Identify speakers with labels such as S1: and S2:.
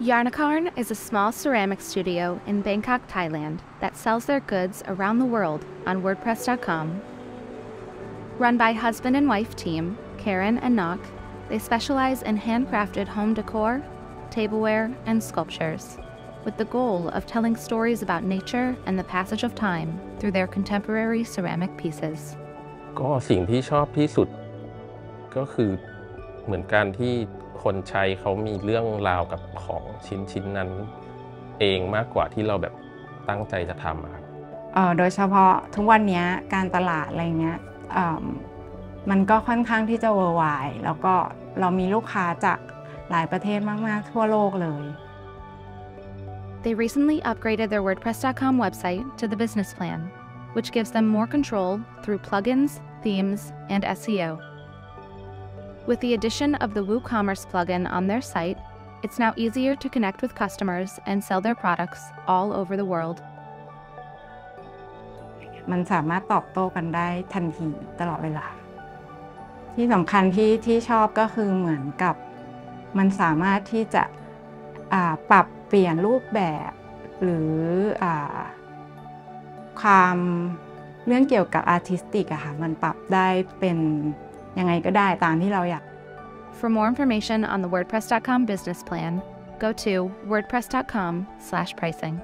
S1: Yarnnakarn is a small ceramic studio in Bangkok, Thailand that sells their goods around the world on WordPress.com. Run by husband and wife team, Karen and Nok, they specialize in handcrafted home decor, tableware, and sculptures, with the goal of telling stories about nature and the passage of time through their contemporary ceramic pieces.
S2: ก็สิ่งที่ชอบที่สุดก็คือเหมือนการที่คนใช้เขามีเรื่องราวกับของชิ้นนั้นเองมากกว่าที่เราแบบตั้งใจจะทำครับ
S3: โดยเฉพาะทุกวันนี้การตลาดอะไรเงี้ยมันก็ค่อนข้างที่จะ worldwide แล้วก็เรามีลูกค้าจากหลายประเทศมากๆทั่วโลกเลย
S1: They recently upgraded their WordPress.com website to the business plan, which gives them more control through plugins, themes, and SEO. With the addition of the WooCommerce plugin on their site, it's now easier to connect with customers and sell their products all over the world.
S3: มันสามารถตอบโต้กันได้ทันทีตลอดเวลาที่สำคัญที่ชอบก็คือเหมือนกับมันสามารถที่จะปรับเปลี่ยนรูปแบบหรือความเรื่องเกี่ยวกับอาร์ติสติกอะค่ะมันปรับได้เป็นยังไงก็ได้ตามที่เราอยาก
S1: For more information on the WordPress.com business plan, go to WordPress.com/pricing.